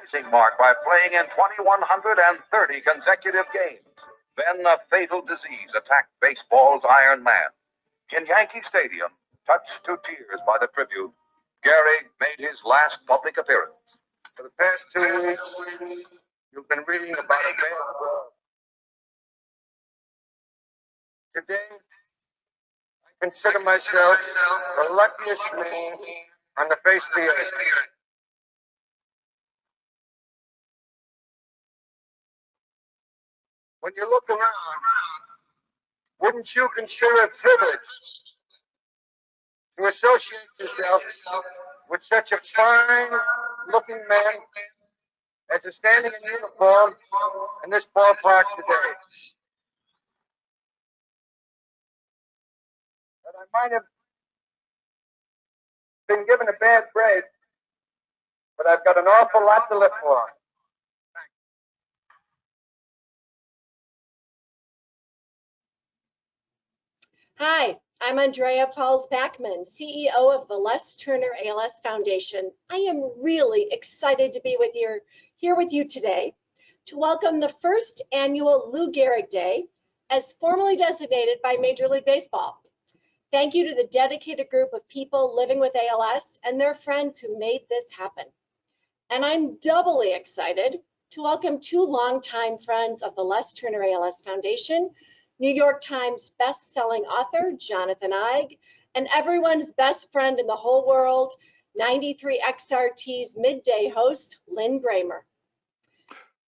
amazing mark by playing in 2,130 consecutive games. Then a fatal disease attacked baseball's Iron Man. In Yankee Stadium, touched to tears by the tribute, Gehrig made his last public appearance. For the past 2 weeks, you've been reading about a bad world. Today, I consider myself the luckiest man on the face of the earth. When you look around, wouldn't you consider it privilege to associate yourself with such a fine-looking man as is standing in uniform in this ballpark today? That I might have been given a bad break, but I've got an awful lot to live for. Hi, I'm Andrea Pauls-Backman, CEO of the Les Turner ALS Foundation. I am really excited to be here with you today to welcome the first annual Lou Gehrig Day as formally designated by Major League Baseball. Thank you to the dedicated group of people living with ALS and their friends who made this happen. And I'm doubly excited to welcome two longtime friends of the Les Turner ALS Foundation, New York Times best-selling author Jonathan Eig, and everyone's best friend in the whole world, 93 XRT's midday host, Lin Brehmer.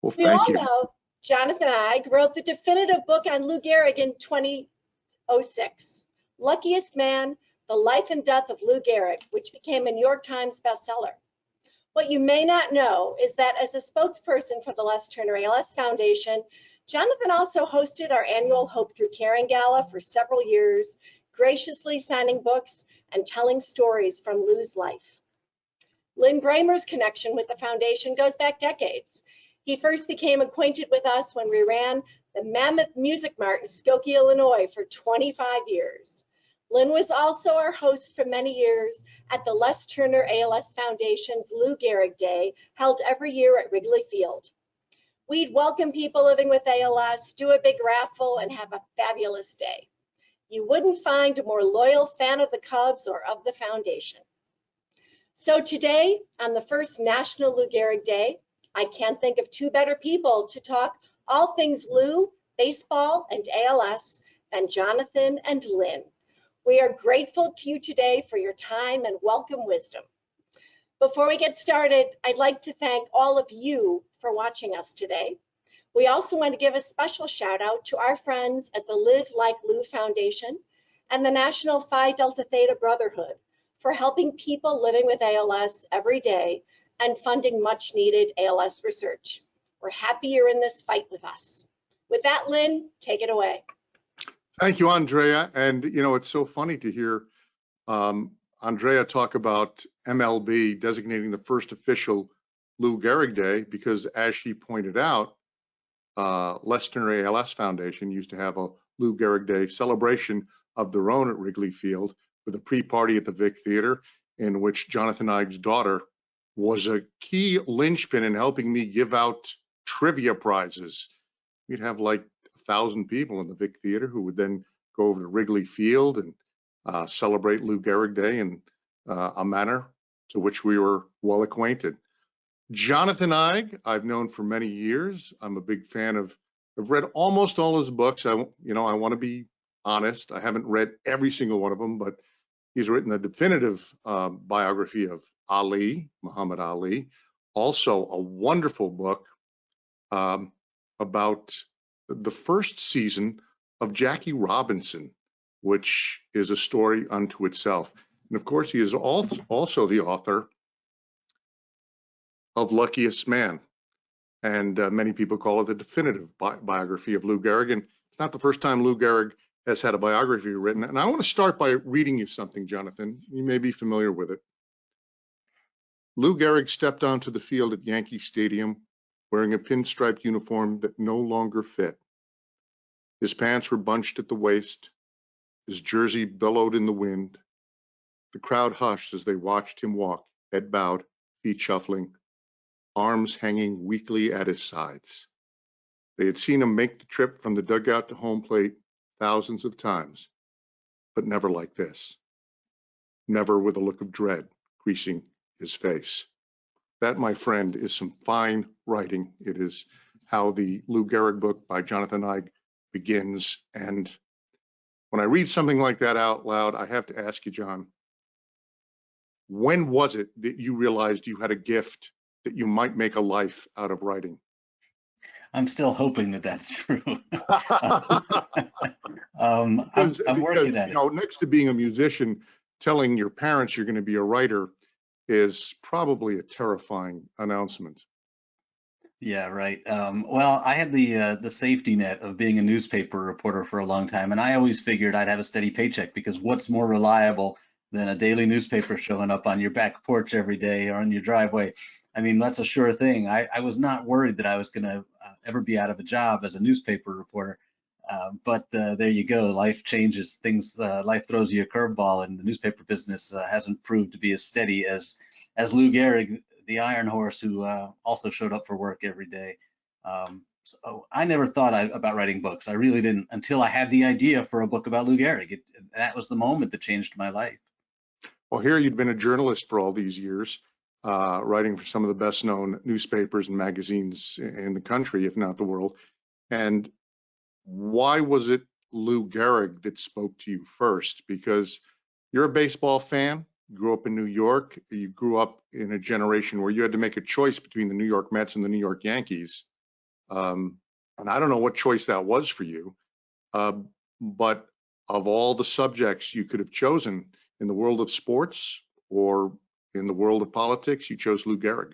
Well, we all know Jonathan Eig wrote the definitive book on Lou Gehrig in 2006, Luckiest Man, The Life and Death of Lou Gehrig, which became a New York Times bestseller. What you may not know is that as a spokesperson for the Les Turner ALS Foundation, Jonathan also hosted our annual Hope Through Caring Gala for several years, graciously signing books and telling stories from Lou's life. Lin Brehmer's connection with the foundation goes back decades. He first became acquainted with us when we ran the Mammoth Music Mart in Skokie, Illinois for 25 years. Lin was also our host for many years at the Les Turner ALS Foundation's Lou Gehrig Day, held every year at Wrigley Field. We'd welcome people living with ALS, do a big raffle, and have a fabulous day. You wouldn't find a more loyal fan of the Cubs or of the foundation. So today, on the first National Lou Gehrig Day, I can't think of two better people to talk all things Lou, baseball, and ALS than Jonathan and Lin. We are grateful to you today for your time and welcome wisdom. Before we get started, I'd like to thank all of you for watching us today. We also want to give a special shout out to our friends at the Live Like Lou Foundation and the National Phi Delta Theta Brotherhood for helping people living with ALS every day and funding much needed ALS research. We're happy you're in this fight with us. With that, Lin, take it away. Thank you, Andrea. And you know, it's so funny to hear Andrea talk about MLB designating the first official Lou Gehrig Day, because as she pointed out, Les Turner ALS Foundation used to have a Lou Gehrig Day celebration of their own at Wrigley Field with a pre-party at the Vic Theater, in which Jonathan Eig's daughter was a key linchpin in helping me give out trivia prizes. We'd have like 1,000 people in the Vic Theater who would then go over to Wrigley Field and celebrate Lou Gehrig Day in a manner to which we were well acquainted. Jonathan Eig, I've known for many years. I'm a big fan of, I've read almost all his books. I want to be honest. I haven't read every single one of them, but he's written the definitive biography of Ali, Muhammad Ali. Also a wonderful book about the first season of Jackie Robinson, which is a story unto itself. And of course, he is also the author of Luckiest Man. And many people call it the definitive biography of Lou Gehrig. And it's not the first time Lou Gehrig has had a biography written. And I want to start by reading you something, Jonathan. You may be familiar with it. Lou Gehrig stepped onto the field at Yankee Stadium wearing a pinstriped uniform that no longer fit. His pants were bunched at the waist. His jersey billowed in the wind. The crowd hushed as they watched him walk, head bowed, feet shuffling, arms hanging weakly at his sides. They had seen him make the trip from the dugout to home plate thousands of times, but never like this. Never with a look of dread creasing his face. That, my friend, is some fine writing. It is how the Lou Gehrig book by Jonathan Eig begins. And when I read something like that out loud, I have to ask you, John, when was it that you realized you had a gift that you might make a life out of writing? I'm still hoping that that's true. I'm working at it. Next to being a musician, telling your parents you're going to be a writer is probably a terrifying announcement. Yeah, right. Well, I had the safety net of being a newspaper reporter for a long time, and I always figured I'd have a steady paycheck, because what's more reliable than a daily newspaper showing up on your back porch every day or on your driveway? I mean, that's a sure thing. I was not worried that I was going to ever be out of a job as a newspaper reporter. But there you go. Life changes things. Life throws you a curveball, and the newspaper business hasn't proved to be as steady as Lou Gehrig, the Iron Horse, who also showed up for work every day. So I never thought about writing books. I really didn't, until I had the idea for a book about Lou Gehrig. That was the moment that changed my life. Well, here you'd been a journalist for all these years, writing for some of the best known newspapers and magazines in the country, if not the world. And why was it Lou Gehrig that spoke to you first? Because you're a baseball fan, grew up in New York, you grew up in a generation where you had to make a choice between the New York Mets and the New York Yankees. And I don't know what choice that was for you, but of all the subjects you could have chosen in the world of sports or in the world of politics, you chose Lou Gehrig.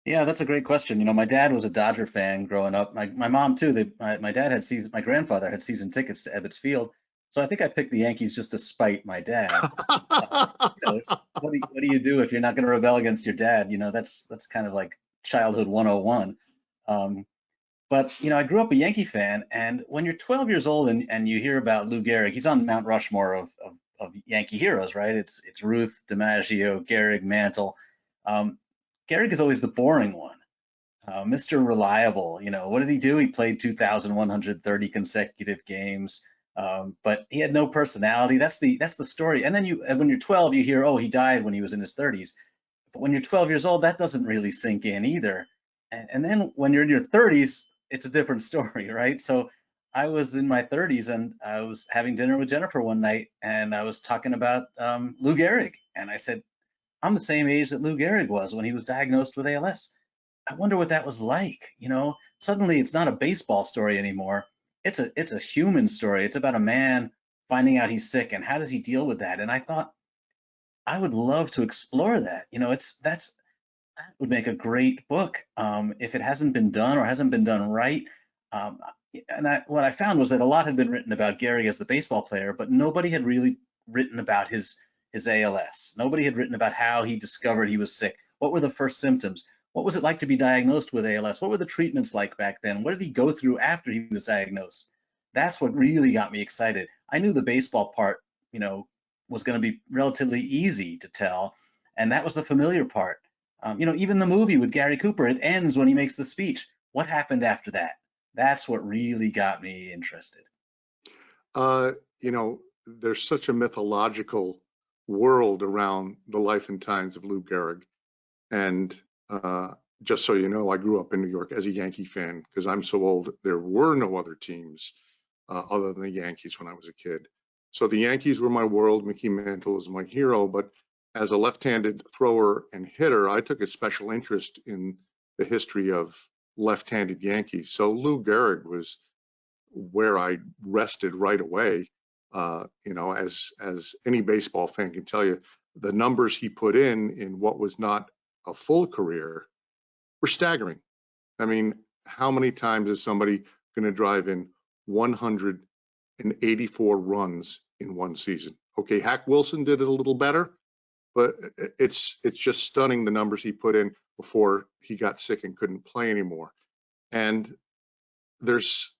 Yeah, that's a great question. You know, my dad was a Dodger fan growing up. My mom too. My dad had my grandfather had season tickets to Ebbets Field, so I think I picked the Yankees just to spite my dad. What do you do if you're not going to rebel against your dad? You know, that's kind of like childhood 101. But you know, I grew up a Yankee fan, and when you're 12 years old and you hear about Lou Gehrig, he's on Mount Rushmore of Yankee heroes, right? It's Ruth, DiMaggio, Gehrig, Mantle. Gehrig is always the boring one. Mr. Reliable, you know, what did he do? He played 2,130 consecutive games, but he had no personality. That's the story. And then when you're 12, you hear, oh, he died when he was in his 30s. But when you're 12 years old, that doesn't really sink in either. And then when you're in your 30s, it's a different story, right? So I was in my 30s, and I was having dinner with Jennifer one night, and I was talking about Lou Gehrig, and I said, I'm the same age that Lou Gehrig was when he was diagnosed with ALS. I wonder what that was like. You know, suddenly it's not a baseball story anymore. It's a human story. It's about a man finding out he's sick, and how does he deal with that? And I thought, I would love to explore that. You know, that would make a great book if it hasn't been done or hasn't been done right. What I found was that a lot had been written about Gehrig as the baseball player, but nobody had really written about his ALS. Nobody had written about how he discovered he was sick. What were the first symptoms? What was it like to be diagnosed with ALS? What were the treatments like back then? What did he go through after he was diagnosed? That's what really got me excited. I knew the baseball part, you know, was going to be relatively easy to tell, and that was the familiar part. You know, even the movie with Gary Cooper, it ends when he makes the speech. What happened after that? That's what really got me interested. You know, there's such a mythological world around the life and times of Lou Gehrig. And just so you know, I grew up in New York as a Yankee fan, because I'm so old, there were no other teams other than the Yankees when I was a kid. So the Yankees were my world. Mickey Mantle is my hero. But as a left-handed thrower and hitter, I took a special interest in the history of left-handed Yankees. So Lou Gehrig was where I rested right away. You know, as any baseball fan can tell you, the numbers he put in what was not a full career were staggering. I mean, how many times is somebody going to drive in 184 runs in one season? Okay, Hack Wilson did it a little better, but it's just stunning the numbers he put in before he got sick and couldn't play anymore. And there's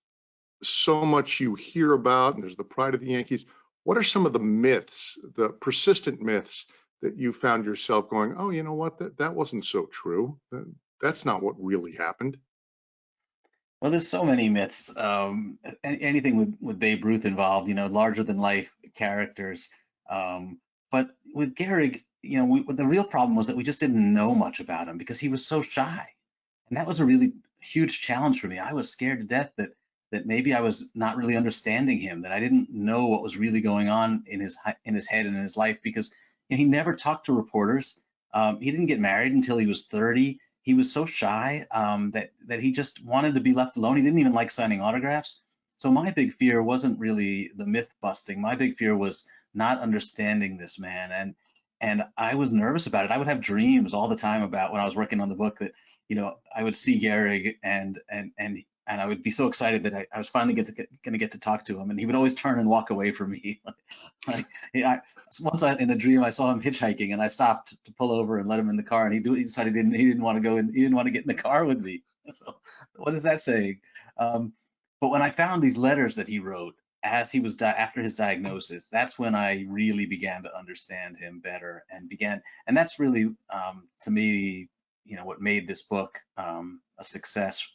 so much you hear about, and there's the pride of the Yankees. What are some of the myths, the persistent myths that you found yourself going, oh, you know what, that wasn't so true? that's not what really happened. Well, there's so many myths. Anything with Babe Ruth involved, larger than life characters. But with Gehrig, the real problem was that we just didn't know much about him because he was so shy. And that was a really huge challenge for me. I was scared to death that maybe I was not really understanding him, that I didn't know what was really going on in his head and in his life, because he never talked to reporters. He didn't get married until he was 30. He was so shy that he just wanted to be left alone. He didn't even like signing autographs. So my big fear wasn't really the myth busting. My big fear was not understanding this man, and I was nervous about it. I would have dreams all the time about, when I was working on the book, that I would see Gehrig and I would be so excited that I was finally going to get to talk to him, and he would always turn and walk away from me. Once in a dream I saw him hitchhiking, and I stopped to pull over and let him in the car, and he decided he didn't want to go in, he didn't want to get in the car with me. So what is that saying? But when I found these letters that he wrote as he was after his diagnosis, that's when I really began to understand him better, and that's really to me, what made this book a success.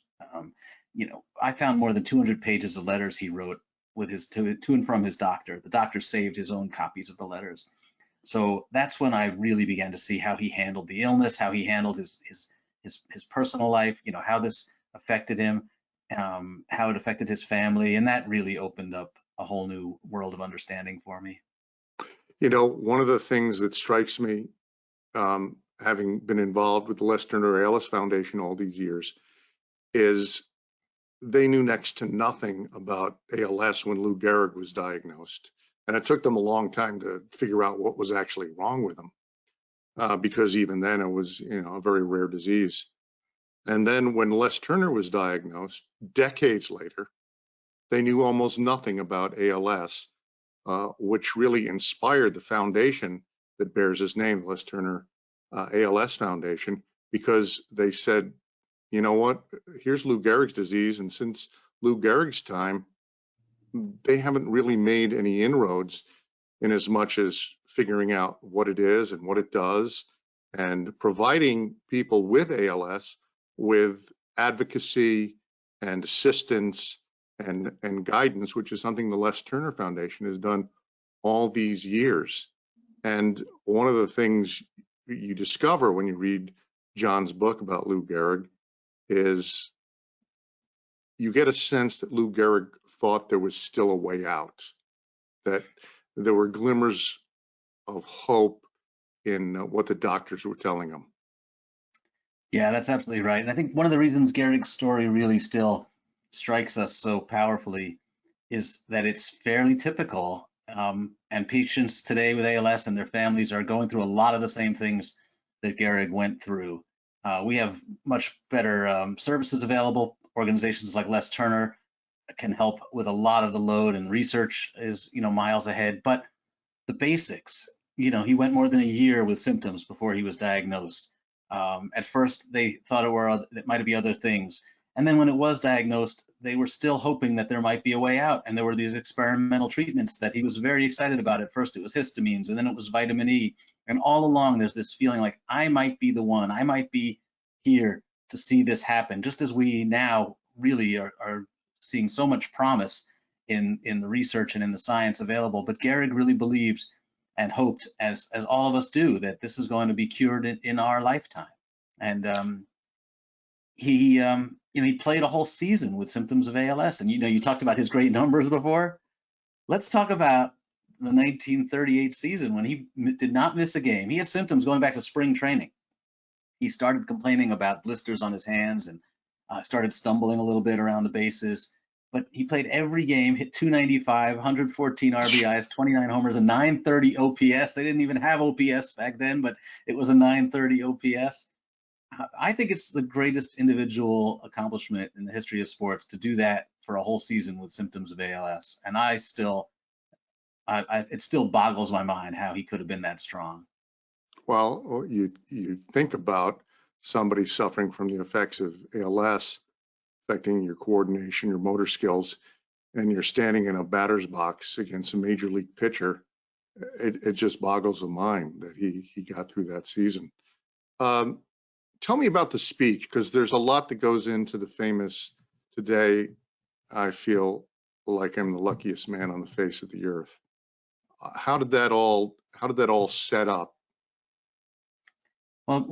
I found more than 200 pages of letters he wrote with his to and from his doctor. The doctor saved his own copies of the letters. So that's when I really began to see how he handled the illness, how he handled his personal life, how this affected him, how it affected his family, and that really opened up a whole new world of understanding for me. One of the things that strikes me, having been involved with the Les Turner ALS Foundation all these years, is they knew next to nothing about ALS when Lou Gehrig was diagnosed. And it took them a long time to figure out what was actually wrong with him, because even then it was, a very rare disease. And then when Les Turner was diagnosed, decades later, they knew almost nothing about ALS, which really inspired the foundation that bears his name, Les Turner ALS Foundation, because they said, you know what, here's Lou Gehrig's disease, and since Lou Gehrig's time, they haven't really made any inroads in as much as figuring out what it is and what it does, and providing people with ALS with advocacy and assistance and guidance, which is something the Les Turner Foundation has done all these years. And one of the things you discover when you read John's book about Lou Gehrig is you get a sense that Lou Gehrig thought there was still a way out, that there were glimmers of hope in what the doctors were telling him. Yeah, that's absolutely right. And I think one of the reasons Gehrig's story really still strikes us so powerfully is that it's fairly typical. And patients today with ALS and their families are going through a lot of the same things that Gehrig went through. We have much better services available. Organizations like Les Turner can help with a lot of the load, and research is, miles ahead. But the basics, he went more than a year with symptoms before he was diagnosed. At first, they thought it might be other things. And then when it was diagnosed, they were still hoping that there might be a way out. And there were these experimental treatments that he was very excited about. At first, it was histamines, and then it was vitamin E. And all along, there's this feeling like, I might be the one. I might be here to see this happen, just as we now really are seeing so much promise in the research and in the science available. But Gehrig really believed and hoped, as all of us do, that this is going to be cured in our lifetime. And he played a whole season with symptoms of ALS. And you talked about his great numbers before. Let's talk about the 1938 season when he did not miss a game. He had symptoms going back to spring training. He started complaining about blisters on his hands and started stumbling a little bit around the bases. But he played every game, hit 295, 114 RBIs, 29 homers, a 930 OPS. They didn't even have OPS back then, but it was a 930 OPS. I think it's the greatest individual accomplishment in the history of sports to do that for a whole season with symptoms of ALS. And it still boggles my mind how he could have been that strong. Well, you think about somebody suffering from the effects of ALS affecting your coordination, your motor skills, and you're standing in a batter's box against a major league pitcher. It just boggles the mind that he got through that season. tell me about the speech, because there's a lot that goes into the famous "Today I feel like I'm the luckiest man on the face of the earth." How did that all set up? Well,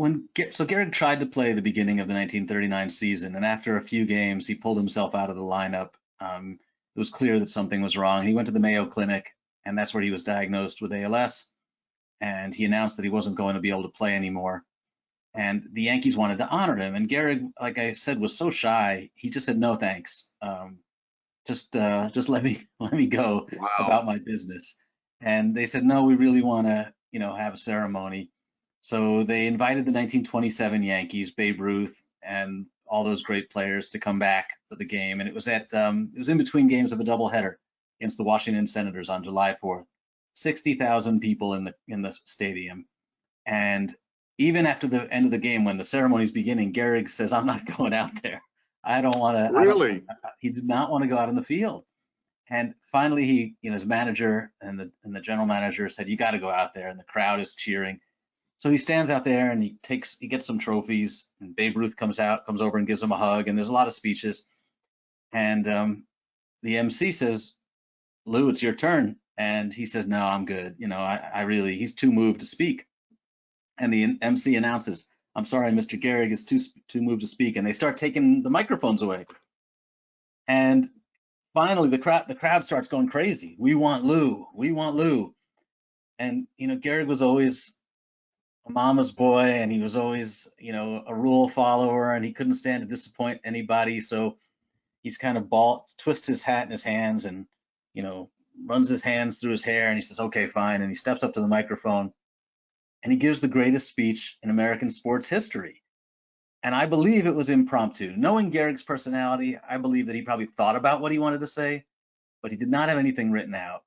so Gehrig tried to play the beginning of the 1939 season, and after a few games, he pulled himself out of the lineup. It was clear that something was wrong. He went to the Mayo Clinic, and that's where he was diagnosed with ALS. And he announced that he wasn't going to be able to play anymore. And the Yankees wanted to honor him. And Gehrig, like I said, was so shy. He just said, "No, thanks. Just let me go Wow. about my business." And they said, "No, we really want to, have a ceremony." So they invited the 1927 Yankees, Babe Ruth, and all those great players to come back for the game. And it was it was in between games of a doubleheader against the Washington Senators on July 4th. 60,000 people in the stadium. And even after the end of the game, when the ceremony is beginning, Gehrig says, "I'm not going out there. I don't want to." Really? He did not want to go out in the field. And finally, his manager and the general manager said, "You got to go out there." And the crowd is cheering. So he stands out there and he gets some trophies. And Babe Ruth comes over and gives him a hug. And there's a lot of speeches. And the MC says, "Lou, it's your turn." And he says, "No, I'm good. He's too moved to speak." And the MC announces, "I'm sorry, Mr. Gehrig is too moved to speak." And they start taking the microphones away. And finally, the crowd starts going crazy. "We want Lou. We want Lou." And, Gehrig was always a mama's boy, and he was always, a rule follower, and he couldn't stand to disappoint anybody. So he's kind of twists his hat in his hands and, runs his hands through his hair, and he says, "Okay, fine." And he steps up to the microphone and he gives the greatest speech in American sports history. And I believe it was impromptu. Knowing Gehrig's personality, I believe that he probably thought about what he wanted to say, but he did not have anything written out.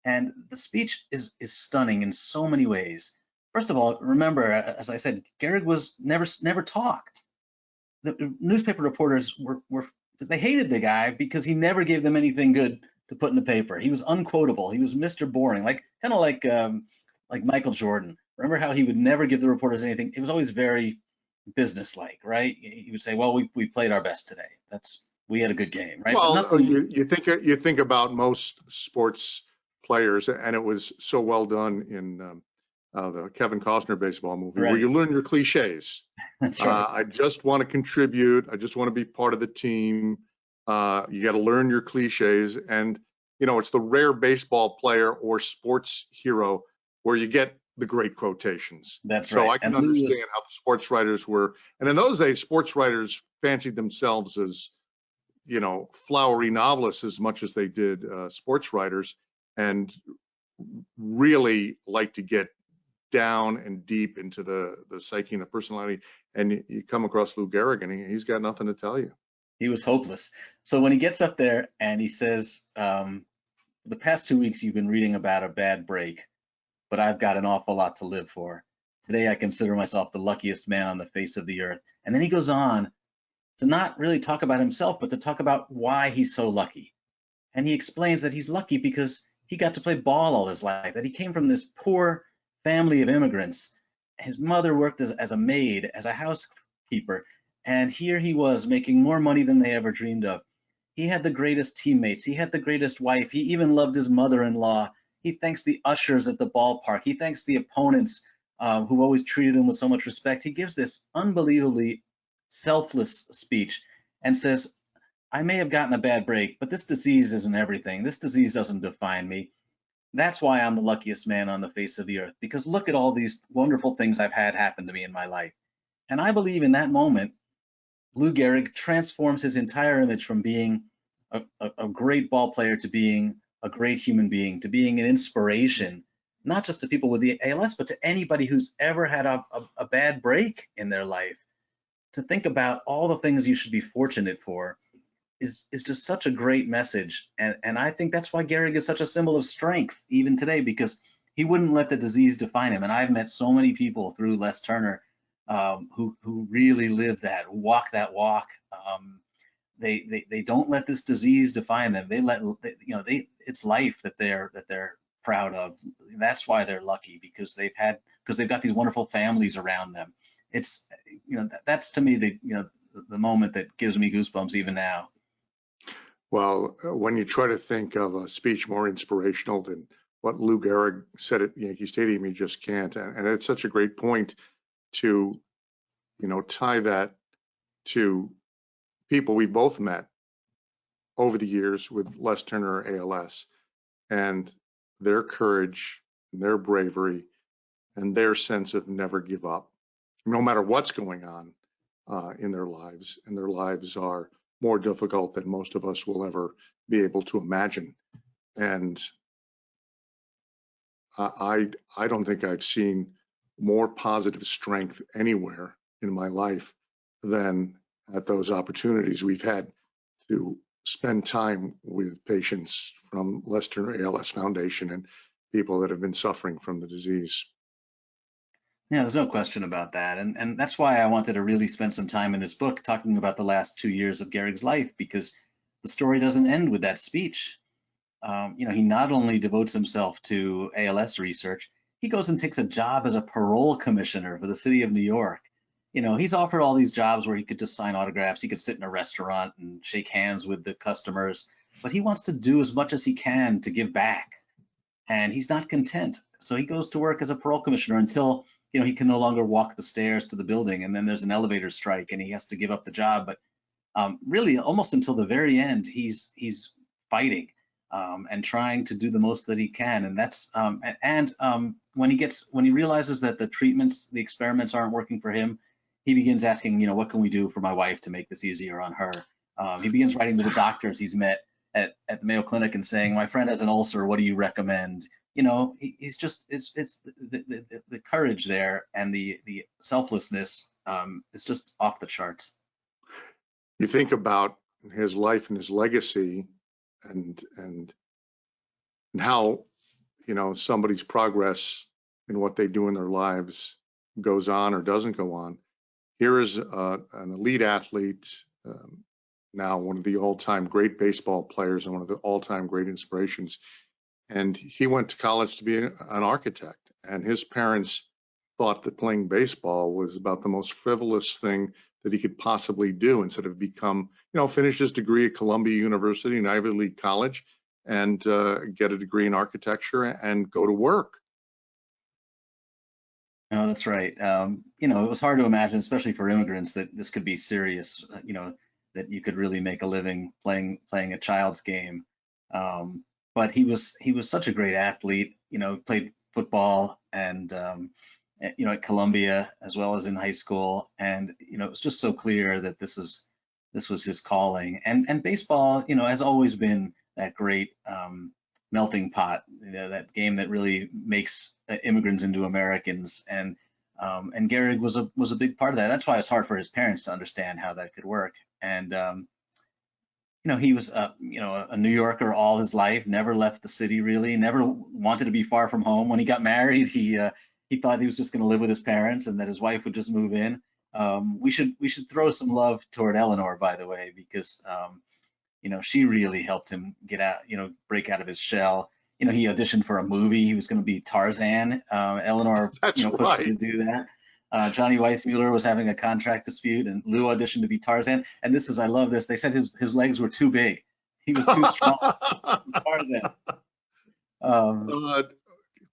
And the speech is stunning in so many ways. First of all, remember, as I said, Gehrig was never talked. The newspaper reporters they hated the guy because he never gave them anything good to put in the paper. He was unquotable. He was Mr. Boring, kind of like Michael Jordan. Remember how he would never give the reporters anything? It was always very businesslike, right? He would say, "Well, we played our best today. We had a good game," right? Well, you think about most sports players, and it was so well done in the Kevin Costner baseball movie, right, where you learn your cliches. That's right. I just want to contribute. I just want to be part of the team. You got to learn your cliches, and it's the rare baseball player or sports hero where you get the great quotations. That's so right. I can understand how the sports writers were, and in those days, sports writers fancied themselves as flowery novelists as much as they did sports writers, and really like to get down and deep into the psyche and the personality. And you come across Lou Gehrig, and he's got nothing to tell you. He was hopeless. So when he gets up there and he says, "The past 2 weeks you've been reading about a bad break, but I've got an awful lot to live for. Today I consider myself the luckiest man on the face of the earth." And then he goes on to not really talk about himself, but to talk about why he's so lucky. And he explains that he's lucky because he got to play ball all his life, that he came from this poor family of immigrants. His mother worked as a maid, as a housekeeper, and here he was making more money than they ever dreamed of. He had the greatest teammates. He had the greatest wife. He even loved his mother-in-law. He thanks the ushers at the ballpark. He thanks the opponents who always treated him with so much respect. He gives this unbelievably selfless speech and says, "I may have gotten a bad break, but this disease isn't everything. This disease doesn't define me. That's why I'm the luckiest man on the face of the earth, because look at all these wonderful things I've had happen to me in my life." And I believe in that moment, Lou Gehrig transforms his entire image from being a great ball player to being a great human being, to being an inspiration, not just to people with the ALS, but to anybody who's ever had a bad break in their life. To think about all the things you should be fortunate for is just such a great message. And I think that's why Gehrig is such a symbol of strength even today, because he wouldn't let the disease define him. And I've met so many people through Les Turner who really live that, who walk that walk. They don't let this disease define them. It's life that they're proud of. That's why they're lucky, because they've got these wonderful families around them. it's, that's to me the moment that gives me goosebumps even now. Well, when you try to think of a speech more inspirational than what Lou Gehrig said at Yankee Stadium, you just can't. And it's such a great point to, tie that to people we both met over the years with Les Turner ALS, and their courage and their bravery and their sense of never give up, no matter what's going on in their lives. And their lives are more difficult than most of us will ever be able to imagine. And I don't think I've seen more positive strength anywhere in my life than at those opportunities we've had to spend time with patients from Les Turner ALS Foundation and people that have been suffering from the disease. Yeah, there's no question about that. And that's why I wanted to really spend some time in this book talking about the last 2 years of Gehrig's life, because the story doesn't end with that speech. He not only devotes himself to ALS research, he goes and takes a job as a parole commissioner for the city of New York. He's offered all these jobs where he could just sign autographs, he could sit in a restaurant and shake hands with the customers, but he wants to do as much as he can to give back. And he's not content. So he goes to work as a parole commissioner until, he can no longer walk the stairs to the building. And then there's an elevator strike and he has to give up the job. But really, almost until the very end, he's fighting and trying to do the most that he can. And that's when he realizes that the experiments aren't working for him, he begins asking, what can we do for my wife to make this easier on her? He begins writing to the doctors he's met at the Mayo Clinic and saying, my friend has an ulcer, what do you recommend? He's just, it's the courage there and the selflessness is just off the charts. You think about his life and his legacy and how, somebody's progress in what they do in their lives goes on or doesn't go on. Here is an elite athlete, now one of the all-time great baseball players and one of the all-time great inspirations. And he went to college to be an architect. And his parents thought that playing baseball was about the most frivolous thing that he could possibly do, instead of finish his degree at Columbia University, an Ivy League college, and get a degree in architecture and go to work. No, that's right. It was hard to imagine, especially for immigrants, that this could be serious, that you could really make a living playing a child's game. But he was such a great athlete, played football and, at Columbia as well as in high school. And, it was just so clear that this was his calling. And baseball, has always been that great melting pot, that game that really makes immigrants into Americans. And Gehrig was a big part of that. That's why it's hard for his parents to understand how that could work. And, he was, a New Yorker all his life, never left the city really, never wanted to be far from home. When he got married, he thought he was just going to live with his parents and that his wife would just move in. We should throw some love toward Eleanor, by the way, because, she really helped him get out, break out of his shell. He auditioned for a movie. He was going to be Tarzan. Eleanor, That's pushed right. him to do that. Johnny Weissmuller was having a contract dispute, and Lou auditioned to be Tarzan. And I love this. They said his legs were too big. He was too strong. Tarzan.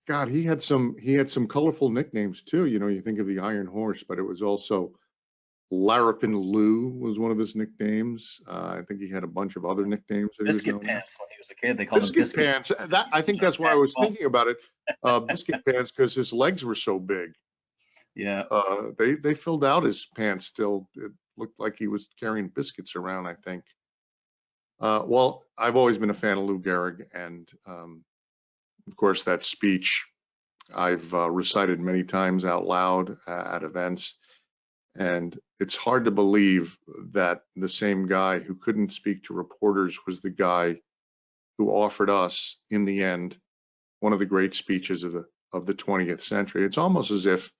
God, he had some colorful nicknames too. You think of the Iron Horse, but it was also Larapin Lou was one of his nicknames. I think he had a bunch of other nicknames that Biscuit he was known Pants. When he was a kid, they called him Biscuit Pants. I think that's why I was thinking about it. Biscuit Pants, because his legs were so big. Yeah. They filled out his pants still. It looked like he was carrying biscuits around, I think. Well, I've always been a fan of Lou Gehrig, and of course that speech I've recited many times out loud at events. And it's hard to believe that the same guy who couldn't speak to reporters was the guy who offered us, in the end, one of the great speeches of the 20th century. It's almost as if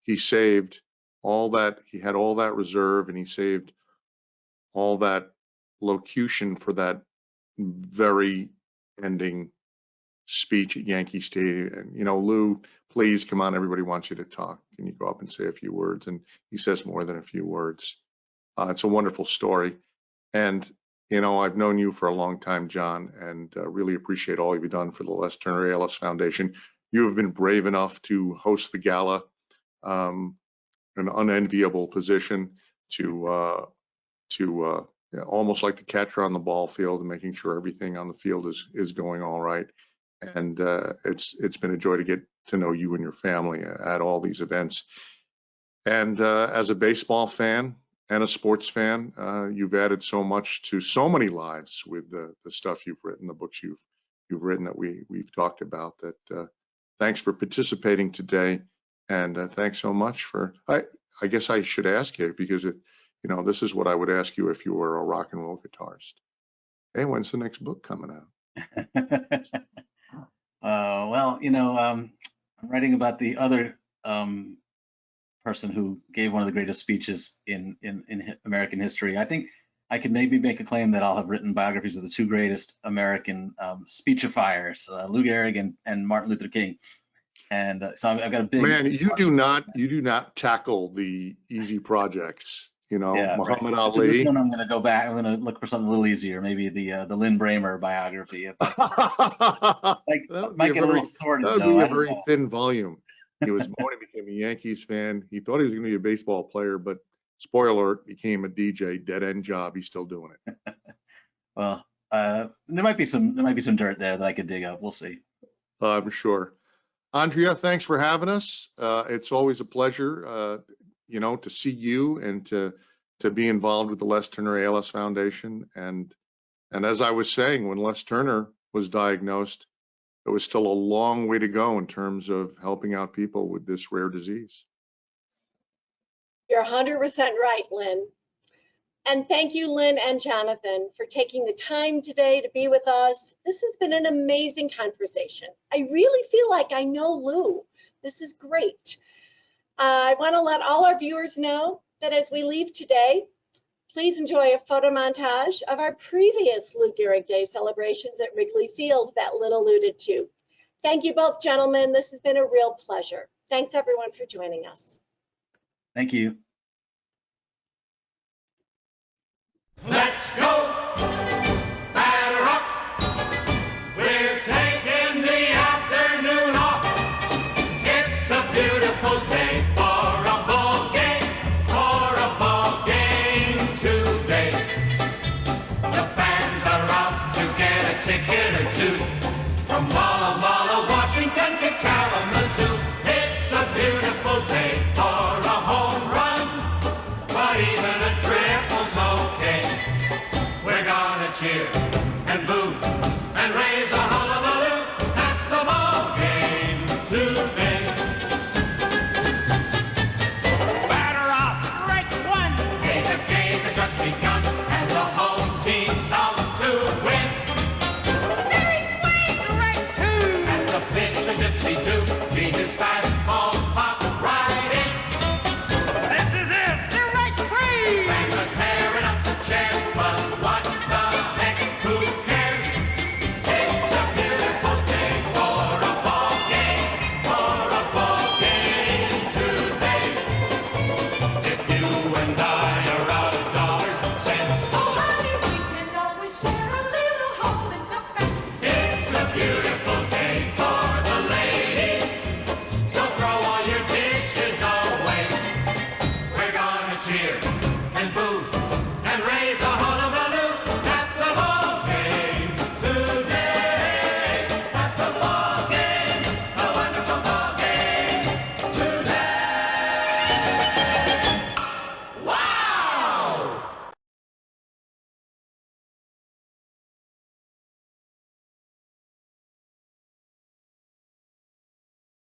he saved all that, he had all that reserve, and he saved all that locution for that very ending speech at Yankee Stadium. And, you know, Lou, please come on, everybody wants you to talk. Can you go up and say a few words? And he says more than a few words. It's a wonderful story. And, you know, I've known you for a long time, John, and really appreciate all you've done for the Les Turner ALS Foundation. You have been brave enough to host the gala, an unenviable position to almost like the catcher on the ball field and making sure everything on the field is going all right. And it's been a joy to get to know you and your family at all these events. And as a baseball fan and a sports fan, you've added so much to so many lives with the stuff you've written, the books you've written that we've talked about. That thanks for participating today, and thanks so much for. I guess I should ask you, because you know, this is what I would ask you if you were a rock and roll guitarist. Hey, when's the next book coming out? Well, you know, I'm writing about the other person who gave one of the greatest speeches in American history. I think I could maybe make a claim that I'll have written biographies of the two greatest American speechifiers, Lou Gehrig and Martin Luther King. And so I've got a big. Man, you do not tackle the easy projects. You know, yeah, Muhammad right. Ali. This one I'm going to go back. I'm going to look for something a little easier. Maybe the Lin Brehmer biography. Like, might get a little sordid, though. That would be a very thin volume. He was born and became a Yankees fan. He thought he was going to be a baseball player, but spoiler alert, became a DJ. Dead end job. He's still doing it. Well, there might be some dirt there that I could dig up. We'll see. I'm sure. Andrea, thanks for having us. It's always a pleasure, you know, to see you and to be involved with the Les Turner ALS Foundation. And as I was saying, when Les Turner was diagnosed, there was still a long way to go in terms of helping out people with this rare disease. You're 100% right, Lynn. And thank you, Lynn and Jonathan, for taking the time today to be with us. This has been an amazing conversation. I really feel like I know Lou. This is great. I want to let all our viewers know that as we leave today, please enjoy a photo montage of our previous Lou Gehrig Day celebrations at Wrigley Field that Lynn alluded to. Thank you both, gentlemen. This has been a real pleasure. Thanks, everyone, for joining us. Thank you. Let's go! Batter up! We're taking the afternoon off. It's a beautiful day for a ball game today. The fans are out to get a ticket or two. From Walla Walla, Washington to Kalamazoo. It's a beautiful day for a home run, but even a triple's okay. We're gonna cheer and boo and raise a hullabaloo at the ball game today. Batter up, strike one. Hey, the game has just begun and the home team's out to win. Very swing, strike two. And the pitch is dipsy-do. Genius fastball pop right in. This is it, strike three. Fans are tearing up the chairs, but what the heck, who cares? It's a beautiful day for a ball game today. If you and I are out of dollars and cents, oh honey, we can always share a little hole in the fence. It's a beautiful day for the ladies, so throw all your dishes away. We're gonna cheer and boo